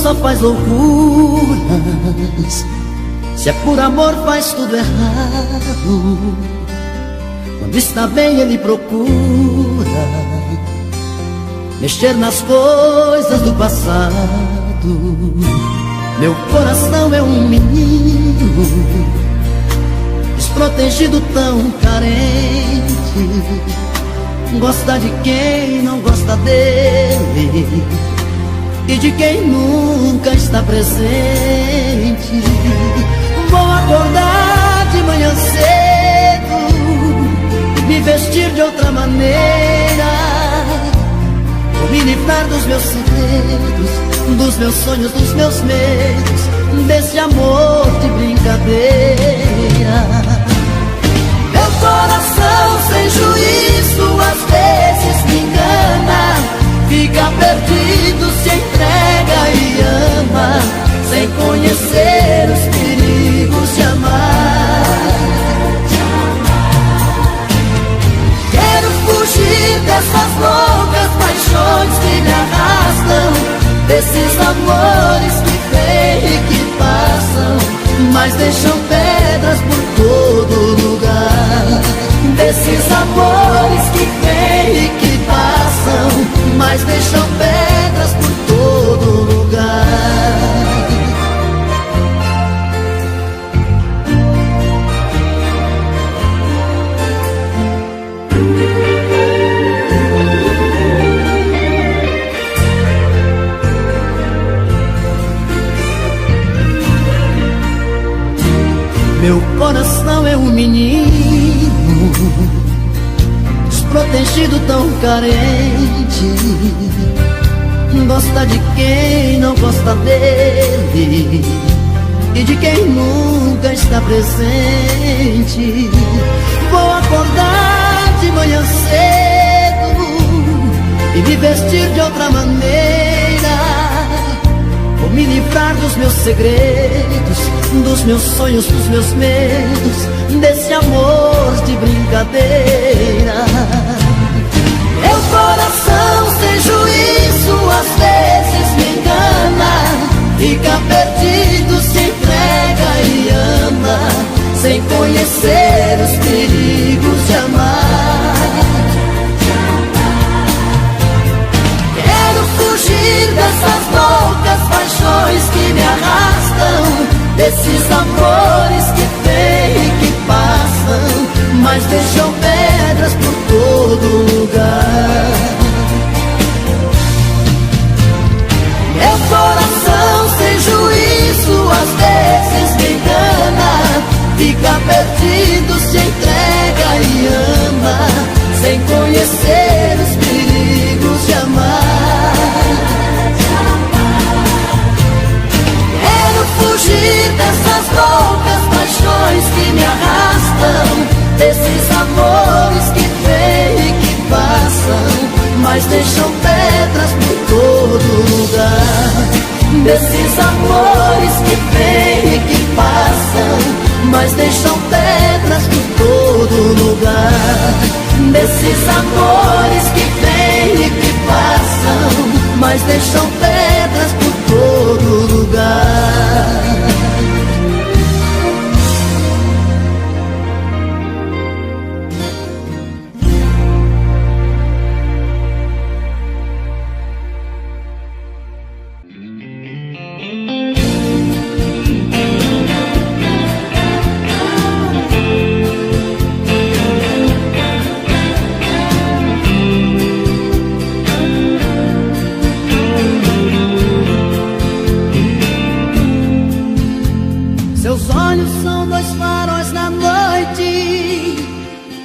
só faz loucuras. Se é por amor faz tudo errado. Quando está bem ele procura mexer nas coisas do passado. Meu coração é um menino desprotegido, tão carente. Gosta de quem não gosta dele e de quem nunca está presente. Vou acordar de manhã cedo e me vestir de outra maneira. Vou me livrar dos meus segredos, dos meus sonhos, dos meus medos, desse amor de brincadeira. Meu coração sem juízo às vezes me engana, fica perdido, se entrega e ama, sem conhecer os perigos de amar. Quero fugir dessas loucas paixões que me arrastam, desses amores que vêm e que passam, mas deixam pedras por todo lugar. Desses amores que vêm e que passam, mas deixam pedras por todo lugar. Meu coração é um menino desprotegido, tão carente. Gosta de quem não gosta dele e de quem nunca está presente. Vou acordar de manhã cedo e me vestir de outra maneira. Vou me livrar dos meus segredos, dos meus sonhos, dos meus medos, desse amor de brincadeira. Meu coração sem juízo às vezes me engana, fica perdido, se entrega e ama, sem conhecer os perigos de amar. Quero fugir dessas loucas paixões que me arrastam, desses amores que vêm e que passam, mas deixam pedras por todo lugar. Meu coração sem juízo às vezes me engana, fica perdido, se entrega e ama, sem conhecer os perigos de amar. Quero fugir dessas loucas paixões que me arrastam, desses amores que vêm e que passam, mas deixam pedras por todo lugar. Desses amores que vêm e que passam, mas deixam pedras por todo lugar. Desses amores que vêm e que passam, mas deixam pedras por todo lugar.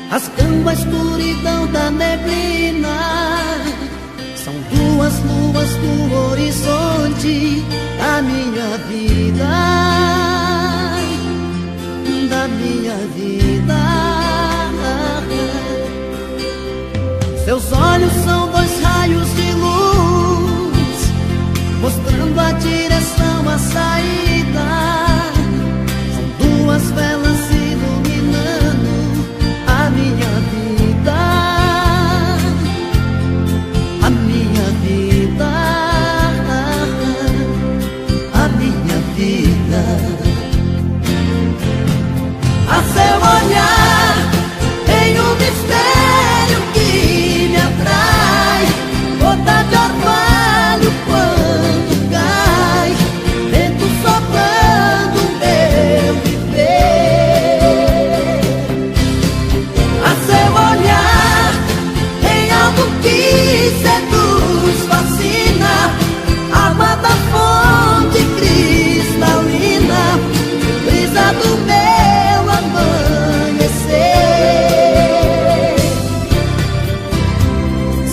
Rasgando a escuridão da neblina, são duas luas do horizonte da minha vida, da minha vida. Seus olhos são dois raios de luz, mostrando a direção, a saída. São duas velas iluminando a minha vida, a minha vida.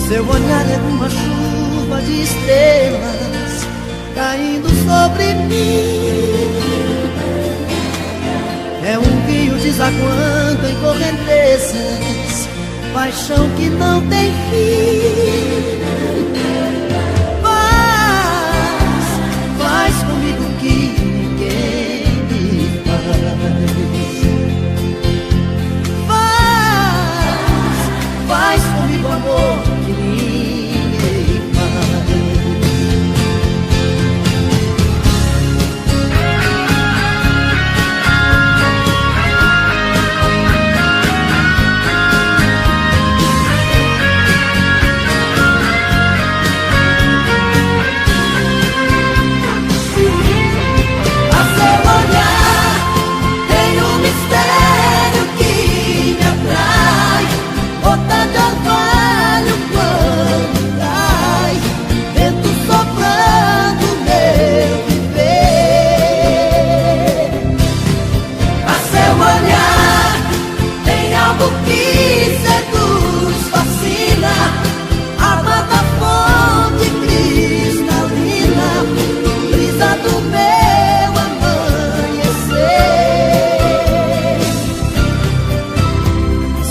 Seu olhar é uma chuva de estrelas caindo sobre mim. É um rio desaguando em correntezas, paixão que não tem fim. Faz comigo que ninguém me faz. Faz comigo amor que ninguém faz.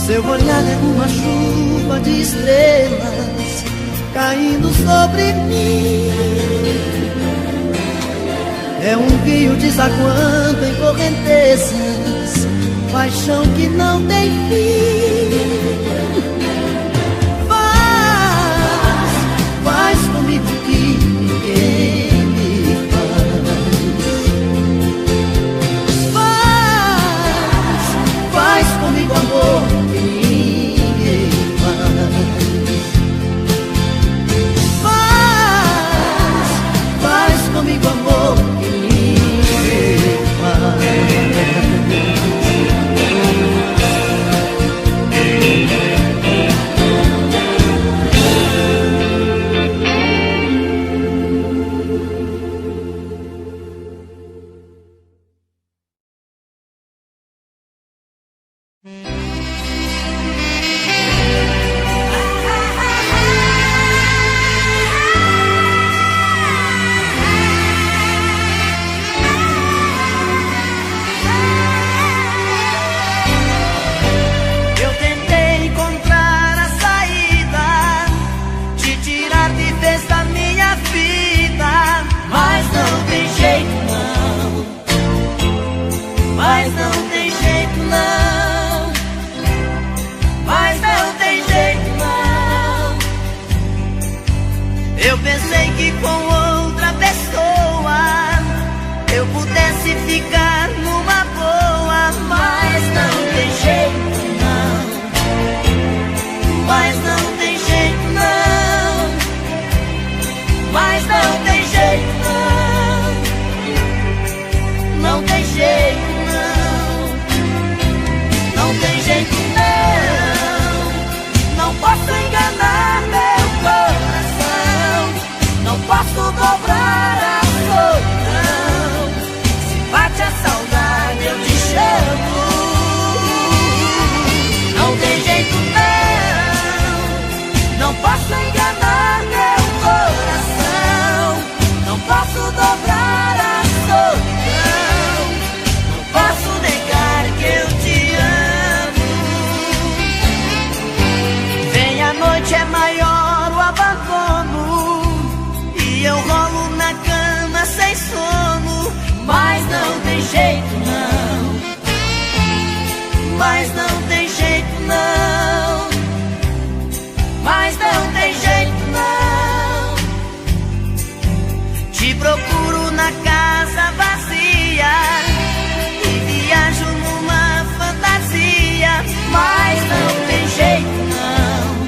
Seu olhar é uma chuva de estrelas caindo sobre mim. É um rio desaguando em correntezas, paixão que não tem fim. Faz comigo que ninguém me faz comigo amor que ninguém faz comigo amor que ninguém faz. Eu pensei que com outra pessoa eu pudesse ficar numa boa, mas não tem jeito não, mas não tem jeito não, mas não tem jeito não, não tem jeito não, não tem jeito não posso enganar meu coração, não posso dobrar a solidão. Se bate a saudade eu te chamo. Não tem jeito não posso enganar meu coração, não posso dobrar a solidão, não posso negar que eu te amo. Vem a noite é maior o abandono e eu rolo na cama sem sono, mas não tem jeito não, mas não tem jeito não, mas não tem jeito não. Te procuro na casa vazia e viajo numa fantasia, mas não tem jeito não,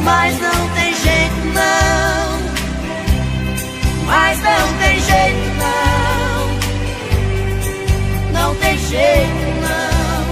mas não tem jeito não, mas não tem jeito não, não tem jeito não.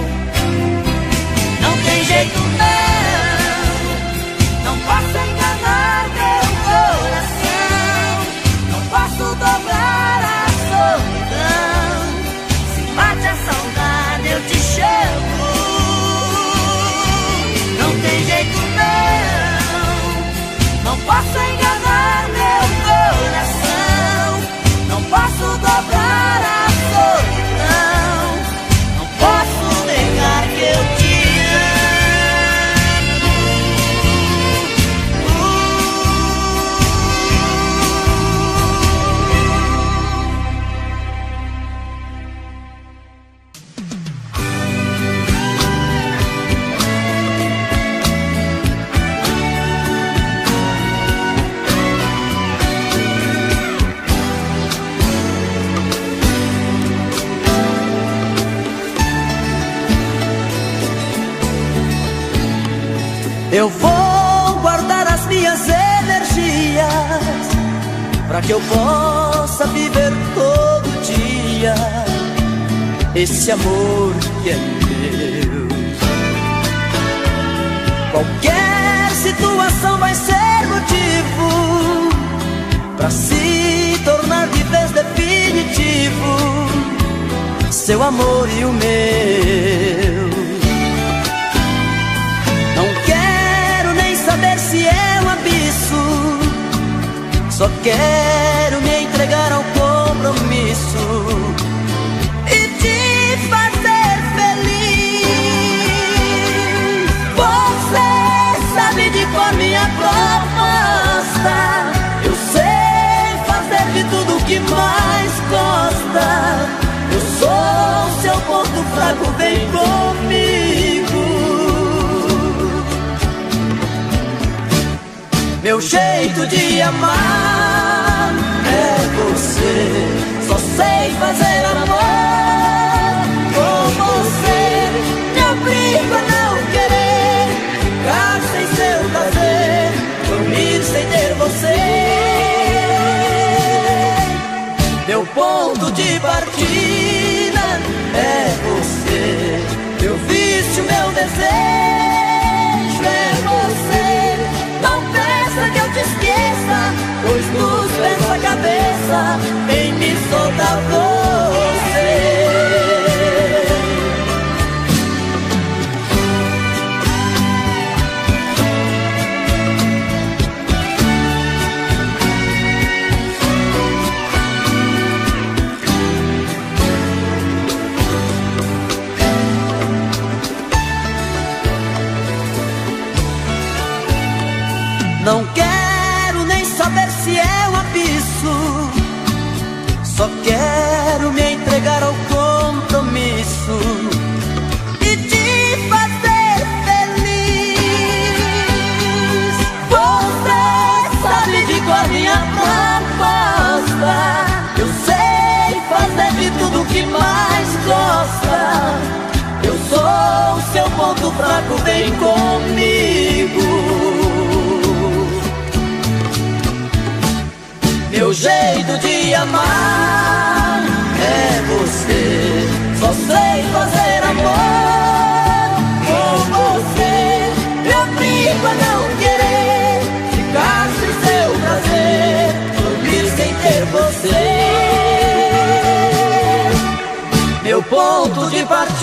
Eu vou guardar as minhas energias para que eu possa viver todo dia esse amor que é meu. Qualquer situação vai ser motivo para se tornar de vez definitivo seu amor e o meu. Não quero nem saber se é um abismo, só quero me entregar ao compromisso e te fazer feliz. Você sabe de cor minha proposta, eu sei fazer de tudo o que mais gosta. Eu sou seu ponto fraco, vem comigo. Meu jeito de amar é você, só sei fazer amor com você. Me obrigo a não querer ficar sem seu prazer, dormir sem ter você. Meu ponto de partida é você, meu vício, meu desejo é você. Não peça que eu te esqueça, pois nos pés da cabeça em me soltar você. Não quero nem saber se é um abismo, só quero me entregar ao compromisso e te fazer feliz. Você sabe de qual minha proposta, eu sei fazer de tudo o que mais gosta. Eu sou o seu ponto fraco, vem comigo. Meu jeito de amar é você, só sei fazer amor com você. Me obrigo a não querer ficar sem seu prazer, dormir sem ter você. Meu ponto de partida